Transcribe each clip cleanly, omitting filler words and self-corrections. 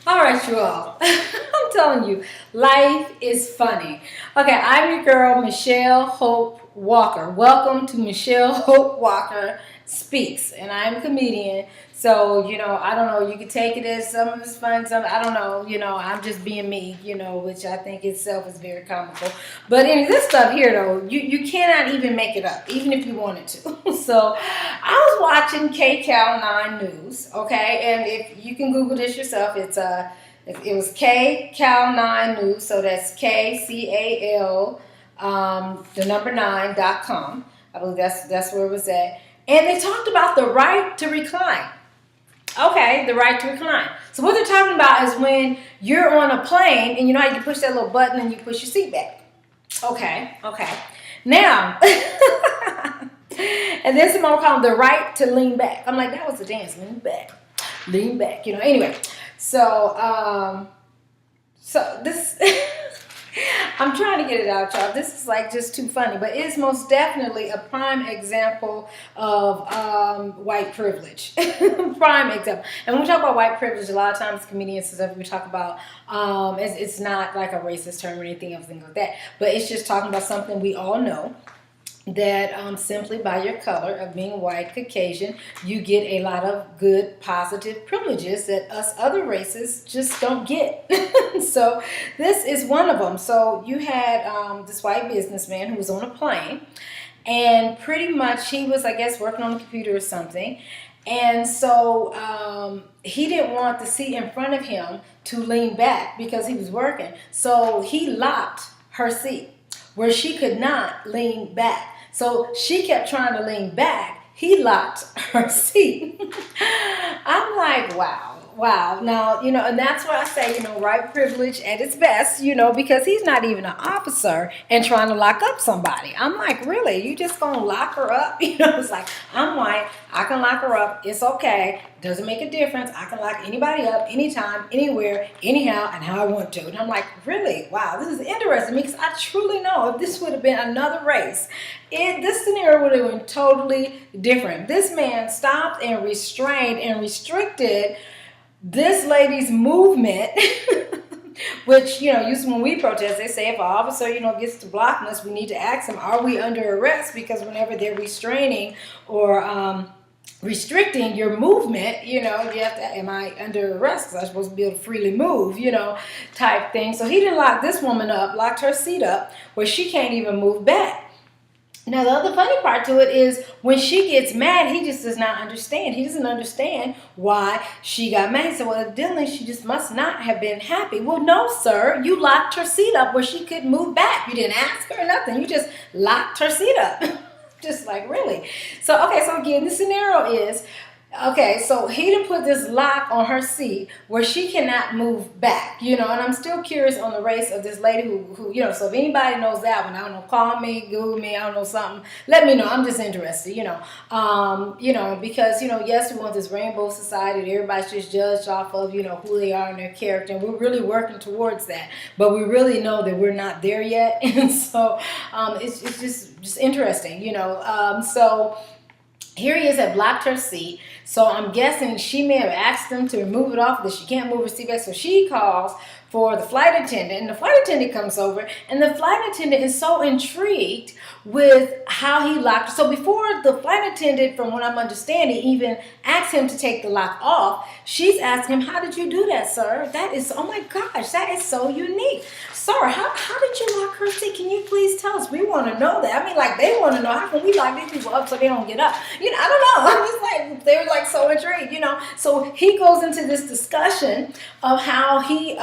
All right, you all. I'm telling you, life is funny. Okay, I'm your girl, Michelle Hope Walker. Welcome to Michelle Hope Walker Speaks. And I'm a comedian. So, I don't know, you can take it as some of it's fun, some, I don't know, I'm just being me, which I think itself is very comical. But anyway, this stuff here, though, you cannot even make it up, even if you wanted to. So, I was watching KCAL 9 News, okay? And if you can Google this yourself, it was KCAL 9 News, so that's KCAL, the number 9.com. I believe that's where it was at. And they talked about the right to recline. Okay, the right to recline. So what they're talking about is when you're on a plane and you know how you push that little button and you push your seat back. Okay. Now, and then someone called the right to lean back. I'm like, that was the dance, lean back. Anyway, so this. I'm trying to get it out, y'all. This is like just too funny, but it's most definitely a prime example of white privilege. Prime example. And when we talk about white privilege, a lot of times comedians and stuff we talk about, it's not like a racist term or anything else like that, but it's just talking about something we all know. That simply by your color of being white, Caucasian, you get a lot of good, positive privileges that us other races just don't get. So this is one of them. So you had this white businessman who was on a plane, and pretty much he was, I guess, working on a computer or something. And so he didn't want the seat in front of him to lean back because he was working. So he locked her seat where she could not lean back. So she kept trying to lean back. He locked her seat. I'm like, wow. Now, and that's why I say, white privilege at its best, because he's not even an officer and trying to lock up somebody. I'm like, really? You just gonna lock her up? It's like, I'm white. I can lock her up. It's okay. Doesn't make a difference. I can lock anybody up anytime, anywhere, anyhow, and how I want to. And I'm like, really? Wow, this is interesting because I truly know if this would have been another race, this scenario would have been totally different. This man stopped and restrained and restricted this lady's movement. Which, usually when we protest, they say if an officer, gets to blocking us, we need to ask them, are we under arrest? Because whenever they're restraining or restricting your movement, you have to, am I under arrest? Because I'm supposed to be able to freely move, type thing. So he didn't lock this woman up, locked her seat up where she can't even move back. Now, the other funny part to it is when she gets mad, he just does not understand. He doesn't understand why she got mad. He said, well, evidently she just must not have been happy. Well, no, sir. You locked her seat up where she couldn't move back. You didn't ask her nothing. You just locked her seat up. Just like, really? So, okay, so again, the scenario is, okay, so he didn't put this lock on her seat where she cannot move back, and I'm still curious on the race of this lady who so if anybody knows that one, I don't know, call me, Google me, I don't know, something, let me know. I'm just interested, because, yes, we want this rainbow society that everybody's just judged off of, who they are and their character, and we're really working towards that, but we really know that we're not there yet, and so it's just interesting, so here he is, had blocked her seat. So I'm guessing she may have asked him to remove it off, that she can't move her seat back. So she calls for the flight attendant, and the flight attendant comes over, and the flight attendant is so intrigued with how he locked her. So before the flight attendant, from what I'm understanding, even asked him to take the lock off, she's asking him, how did you do that, sir? That is, oh my gosh, that is so unique. Sir, how did you lock her seat? Can you please tell us? We want to know that. I mean, like, they want to know, how can we lock these people up so they don't get up? I don't know. I'm just like, they were like so intrigued, So he goes into this discussion of how he,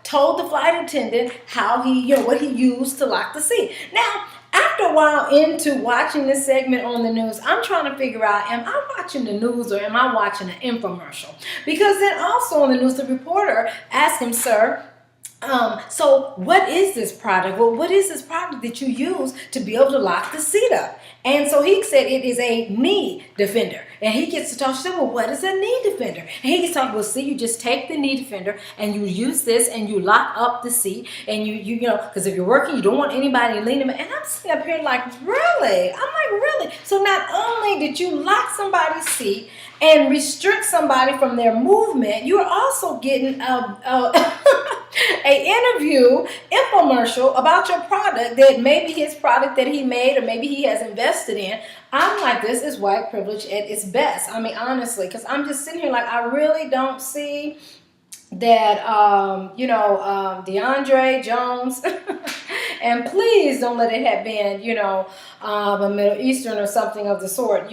told the flight attendant how he, what he used to lock the seat. Now, after a while into watching this segment on the news, I'm trying to figure out, am I watching the news or am I watching an infomercial? Because then also on the news, the reporter asked him, sir, So what is this product? Well, what is this product that you use to be able to lock the seat up? And so he said it is a knee defender. And he gets to talk. She said, well, what is a knee defender? And he gets to talk, well, see, you just take the knee defender and you use this and you lock up the seat. And you know, because if you're working, you don't want anybody leaning. And I'm sitting up here like, really? I'm like, really? So not only did you lock somebody's seat and restrict somebody from their movement, you are also getting a interview infomercial about your product that maybe his product that he made or maybe he has invested in. I'm like, this is white privilege at its best. I mean, honestly, because I'm just sitting here like, I really don't see that, DeAndre Jones, and please don't let it have been, a Middle Eastern or something of the sort,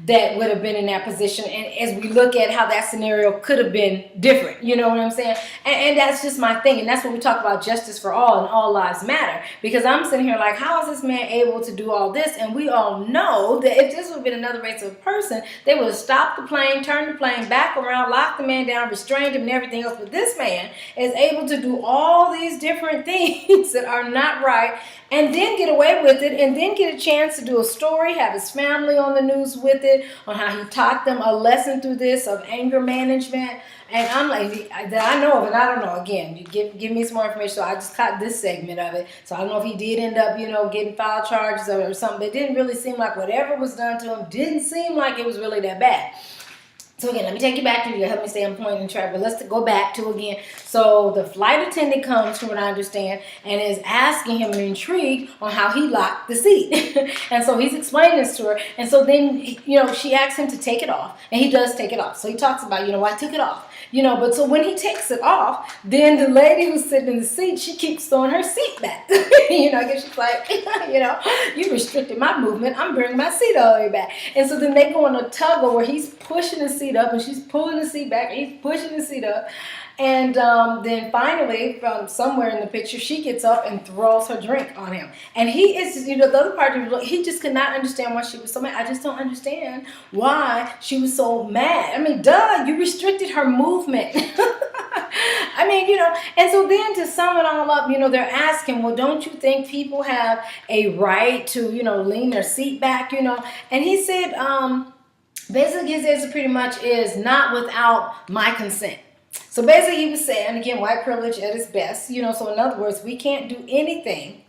that would have been in that position. And as we look at how that scenario could have been different, you know what I'm saying? And that's just my thing. And that's when we talk about justice for all and all lives matter. Because I'm sitting here like, how is this man able to do all this? And we all know that if this would have been another race of person, they would have stopped the plane, turned the plane back around, locked the man down, restrained him and everything else. But this man is able to do all these different things that are not right and then get away with it and then get a chance to do a story, have his family on the news with it, on how he taught them a lesson through this of anger management. And I'm like, that I know of, and I don't know. Again, you give me some more information. So I just caught this segment of it. So I don't know if he did end up, getting file charges or something. But it didn't really seem like whatever was done to him didn't seem like it was really that bad. So again, let me take you back to you. Help me stay on point and track. But let's go back to again. So the flight attendant comes, from what I understand, and is asking him and intrigued on how he locked the seat. And so he's explaining this to her. And so then, she asks him to take it off. And he does take it off. So he talks about, I took it off. But so when he takes it off, then the lady who's sitting in the seat, she keeps throwing her seat back. I guess she's like, you restricted my movement. I'm bringing my seat all the way back. And so then they go on a tug where he's pushing the seat up and she's pulling the seat back and he's pushing the seat up. And then finally, from somewhere in the picture, she gets up and throws her drink on him. And he is, the other part of it, he just could not understand why she was so mad. I just don't understand why she was so mad. I mean, duh, you restricted her movement. I mean, and so then to sum it all up, they're asking, well, don't you think people have a right to, lean their seat back, And he said, basically his answer pretty much is not without my consent. So basically he was saying, again, white privilege at its best, so in other words, we can't do anything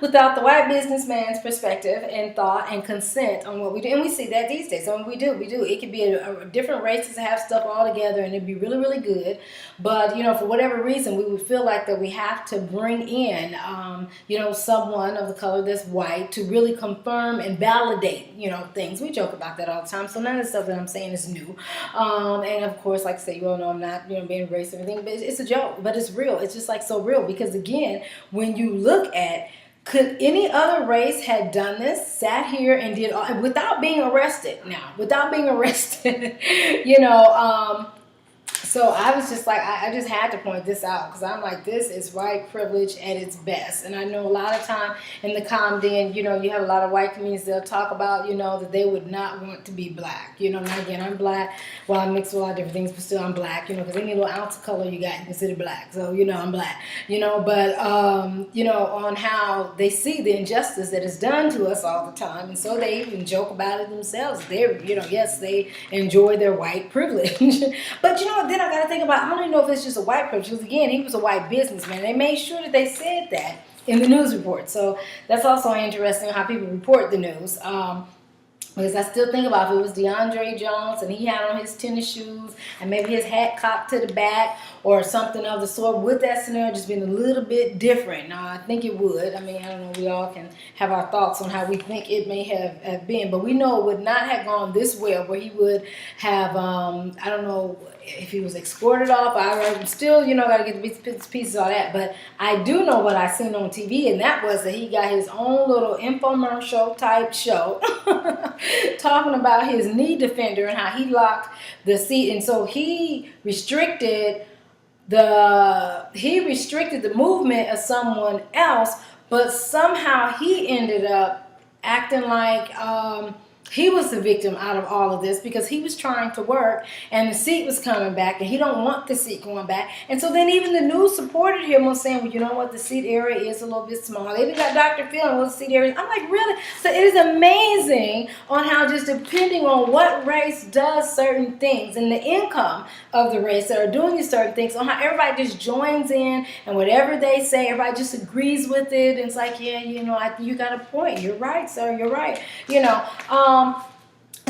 without the white businessman's perspective and thought and consent on what we do. And we see that these days. I mean, we do. It could be a different races have stuff all together and it'd be really, really good. But, for whatever reason, we would feel like that we have to bring in, someone of the color that's white to really confirm and validate, things. We joke about that all the time. So none of the stuff that I'm saying is new. And of course, like I say, you all know I'm not, being racist or anything, but it's a joke, but it's real. It's just like so real because again, when you look at could any other race had done this, sat here and did all, without being arrested so I was just like, I just had to point this out because I'm like, this is white privilege at its best. And I know a lot of time in the comm den, you have a lot of white communities they'll talk about, that they would not want to be black. Now again, I'm black. Well, I mix with a lot of different things, but still I'm black, because any little ounce of color you got, you consider black. So, I'm black, but, on how they see the injustice that is done to us all the time. And so they even joke about it themselves. They're, yes, they enjoy their white privilege. But then I got to think about, I don't even know if it's just a white privilege. Because again, he was a white businessman. They made sure that they said that in the news report. So that's also interesting how people report the news. Because I still think about if it was DeAndre Jones and he had on his tennis shoes and maybe his hat cocked to the back or something of the sort, would that scenario just been a little bit different? Now, I think it would. I mean, I don't know. We all can have our thoughts on how we think it may have been. But we know it would not have gone this well where he would have, I don't know if he was escorted off. I still, got to get the pieces of all that. But I do know what I seen on TV, and that was that he got his own little infomercial type show talking about his knee defender and how he locked the seat. And so he restricted the movement of someone else, but somehow he ended up acting like he was the victim out of all of this because he was trying to work and the seat was coming back and he don't want the seat going back. And so then even the news supported him on saying, well, you know what, the seat area is a little bit small. They even got Dr. Phil on what the seat area is. I'm like, really? So it is amazing on how just depending on what race does certain things and the income of the race that are doing these certain things, on how everybody just joins in and whatever they say, everybody just agrees with it. And it's like, yeah, you know, you got a point. You're right, sir. You're right. You know,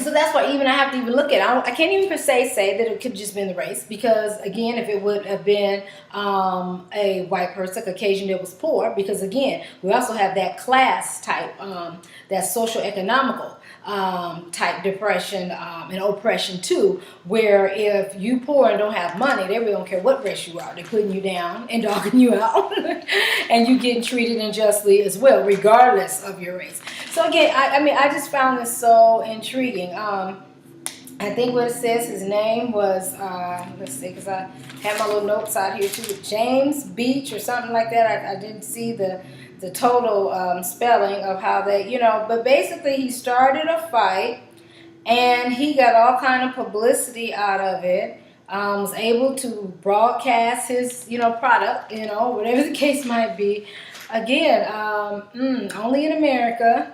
so that's why even I have to even look at it. I can't even per se say that it could just been the race because, again, if it would have been a white person, Caucasian that was poor, because, again, we also have that class type, that social economical type depression and oppression too, where if you poor and don't have money, they really don't care what race you are. They're putting you down and dogging you out and you getting treated unjustly as well, regardless of your race. So again, I mean, I just found this so intriguing. I think what it says, his name was, let's see, because I have my little notes out here too, James Beach or something like that. I didn't see the total spelling of how they, you know, but basically he started a fight and he got all kind of publicity out of it. Was able to broadcast his, you know, product, you know, whatever the case might be. Again, only in America,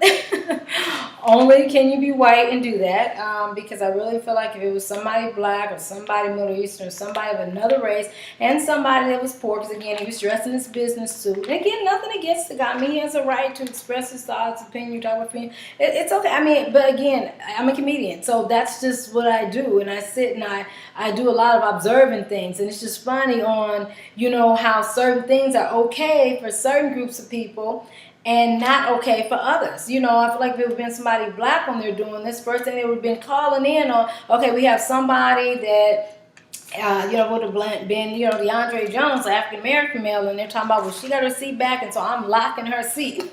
only can you be white and do that, because I really feel like if it was somebody black or somebody Middle Eastern or somebody of another race and somebody that was poor, because again, he was dressed in his business suit. And again, nothing against the guy. I mean, he has a right to express his thoughts, opinion, talk with opinion. It's okay. I mean, but again, I'm a comedian, so that's just what I do. And I sit and I do a lot of observing things. And it's just funny on, you know, how certain things are okay for certain groups of people and not okay for others. You know, I feel like if it would have been somebody black when they're doing this, first thing they would have been calling in on, okay, we have somebody that, you know, would have been, you know, DeAndre Jones, African American male, and they're talking about, well, she got her seat back, and so I'm locking her seat.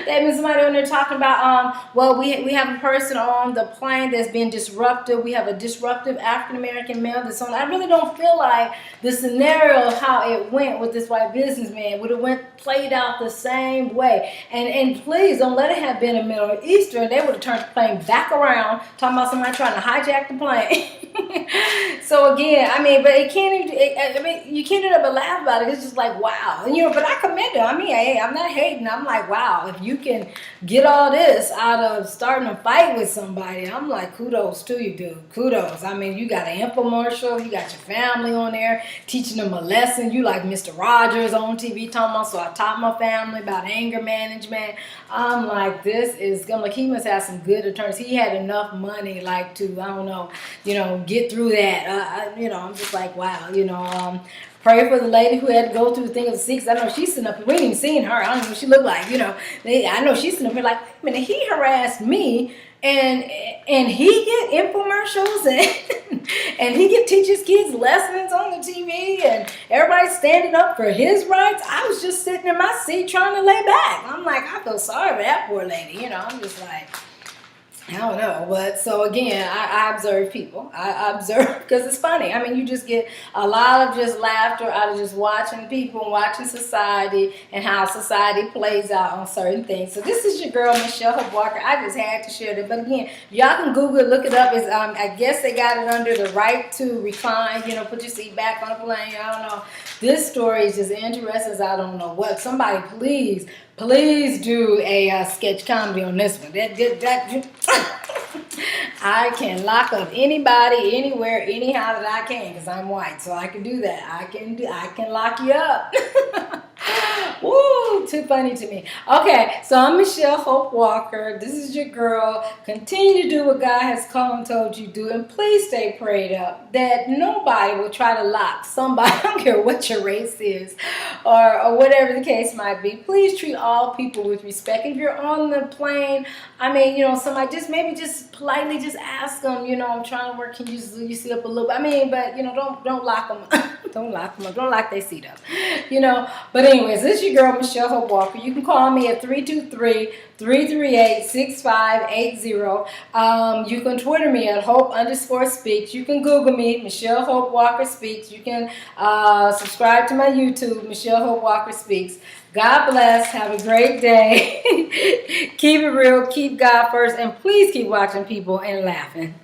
That means somebody on there talking about, well, we have a person on the plane that's been disruptive. We have a disruptive African American male that's on. I really don't feel like the scenario of how it went with this white businessman would have played out the same way. And please don't let it have been a Middle Eastern. They would have turned the plane back around, talking about somebody trying to hijack the plane. So again, I mean, but it can't even, I mean, you can't end up but laugh about it. It's just like, wow. And, you know, but I commend him. I mean, hey, I'm not hating. I'm like, wow, if you can get all this out of starting a fight with somebody, I'm like, kudos to you, dude. Kudos. I mean, you got an infomercial. You got your family on there teaching them a lesson. You like Mr. Rogers on TV talking about, so I taught my family about anger management. I'm like, this is, I'm like, he must have some good attorneys. He had enough money, like, to, I don't know, you know, get through that. You know, I'm just like, wow, you know, pray for the lady who had to go through the thing of the seats. I know she's sitting up here. We ain't even seen her. I don't know what she looked like, you know. I know she's sitting up here like, wait a minute, he harassed me and he get infomercials and he get teach his kids lessons on the TV and everybody's standing up for his rights. I was just sitting in my seat trying to lay back. I'm like, I feel sorry for that poor lady. You know, I'm just like, I don't know, but so again, I observe people. I observe because it's funny. I mean, you just get a lot of just laughter out of just watching people and watching society and how society plays out on certain things. So this is your girl, Michelle Hope Walker. I just had to share that. But again, y'all can Google it, look it up. It's, I guess they got it under the right to recline, you know, put your seat back on the plane. I don't know. This story is just interesting as I don't know what. Somebody please do a sketch comedy on this one. I can lock up anybody, anywhere, anyhow that I can, because I'm white, so I can do that. I can lock you up. Woo, too funny to me. Okay, so I'm Michelle Hope Walker. This is your girl. Continue to do what God has called and told you to do, and please stay prayed up that nobody will try to lock somebody. I don't care what your race is or whatever the case might be. Please treat all people with respect. If you're on the plane, I mean, you know, somebody just politely just ask them, you know, I'm trying to work. Can you sit up a little bit? I mean, but, you know, don't lock them up. Don't lock them up. Don't lock their seat up, you know. But anyways, Yes, this is your girl, Michelle Hope Walker. You can call me at 323-338-6580. You can Twitter me at Hope_Speaks. You can Google me, Michelle Hope Walker Speaks. You can subscribe to my YouTube, Michelle Hope Walker Speaks. God bless. Have a great day. Keep it real. Keep God first. And please keep watching people and laughing.